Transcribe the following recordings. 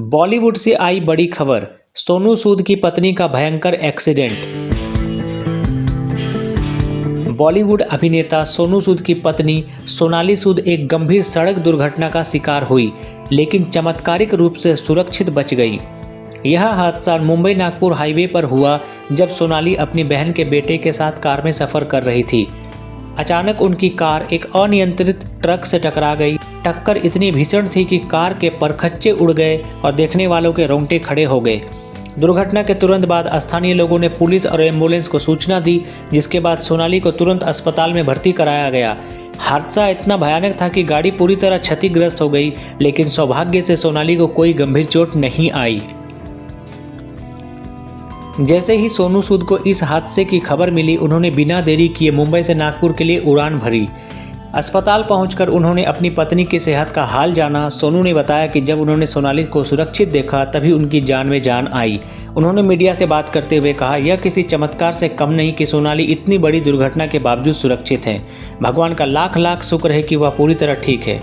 बॉलीवुड से आई बड़ी खबर, सोनू सूद की पत्नी का भयंकर एक्सीडेंट। बॉलीवुड अभिनेता सोनू सूद की पत्नी सोनाली सूद एक गंभीर सड़क दुर्घटना का शिकार हुई, लेकिन चमत्कारिक रूप से सुरक्षित बच गई। यह हादसा मुंबई नागपुर हाईवे पर हुआ जब सोनाली अपनी बहन के बेटे के साथ कार में सफर कर रही थी। अचानक उनकी कार एक अनियंत्रित ट्रक से टकरा गई। टक्कर इतनी भीषण थी कि कार के परखच्चे उड़ गए और देखने वालों के रोंगटे खड़े हो गए। दुर्घटना के तुरंत बाद स्थानीय लोगों ने पुलिस और एम्बुलेंस को सूचना दी, जिसके बाद सोनाली को तुरंत अस्पताल में भर्ती कराया गया। हादसा इतना भयानक था कि गाड़ी पूरी तरह क्षतिग्रस्त हो गई, लेकिन सौभाग्य से सोनाली को कोई गंभीर चोट नहीं आई। जैसे ही सोनू सूद को इस हादसे की खबर मिली, उन्होंने बिना देरी किए मुंबई से नागपुर के लिए उड़ान भरी। अस्पताल पहुंचकर उन्होंने अपनी पत्नी की सेहत का हाल जाना। सोनू ने बताया कि जब उन्होंने सोनाली को सुरक्षित देखा तभी उनकी जान में जान आई। उन्होंने मीडिया से बात करते हुए कहा, यह किसी चमत्कार से कम नहीं कि सोनाली इतनी बड़ी दुर्घटना के बावजूद सुरक्षित है। भगवान का लाख लाख शुक्र है कि वह पूरी तरह ठीक है।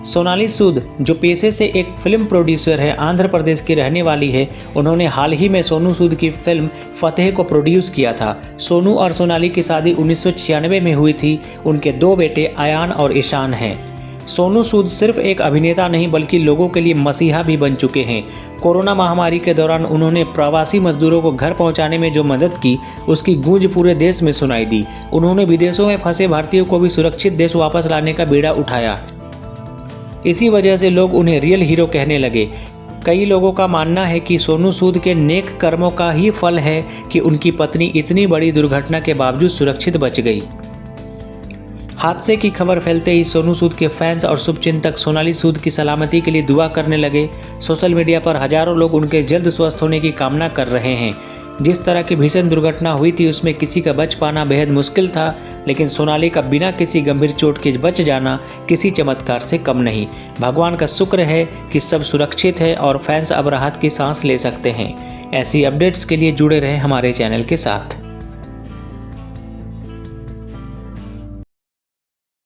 सोनाली सूद, जो पेशे से एक फिल्म प्रोड्यूसर है, आंध्र प्रदेश की रहने वाली है। उन्होंने हाल ही में सोनू सूद की फिल्म फतेह को प्रोड्यूस किया था। सोनू और सोनाली की शादी 1996 में हुई थी। उनके 2 बेटे अयान और ईशान हैं। सोनू सूद सिर्फ एक अभिनेता नहीं बल्कि लोगों के लिए मसीहा भी बन चुके हैं। कोरोना महामारी के दौरान उन्होंने प्रवासी मजदूरों को घर पहुंचाने में जो मदद की, उसकी गूंज पूरे देश में सुनाई दी। उन्होंने विदेशों में फंसे भारतीयों को भी सुरक्षित देश वापस लाने का बीड़ा उठाया। इसी वजह से लोग उन्हें रियल हीरो कहने लगे। कई लोगों का मानना है कि सोनू सूद के नेक कर्मों का ही फल है कि उनकी पत्नी इतनी बड़ी दुर्घटना के बावजूद सुरक्षित बच गई। हादसे की खबर फैलते ही सोनू सूद के फैंस और शुभचिंतक सोनाली सूद की सलामती के लिए दुआ करने लगे। सोशल मीडिया पर हजारों लोग उनके जल्द स्वस्थ होने की कामना कर रहे हैं। जिस तरह की भीषण दुर्घटना हुई थी उसमें किसी का बच पाना बेहद मुश्किल था, लेकिन सोनाली का बिना किसी गंभीर चोट के बच जाना किसी चमत्कार से कम नहीं। भगवान का शुक्र है कि सब सुरक्षित है और फैंस अब राहत की सांस ले सकते हैं। ऐसी अपडेट्स के लिए जुड़े रहें हमारे चैनल के साथ।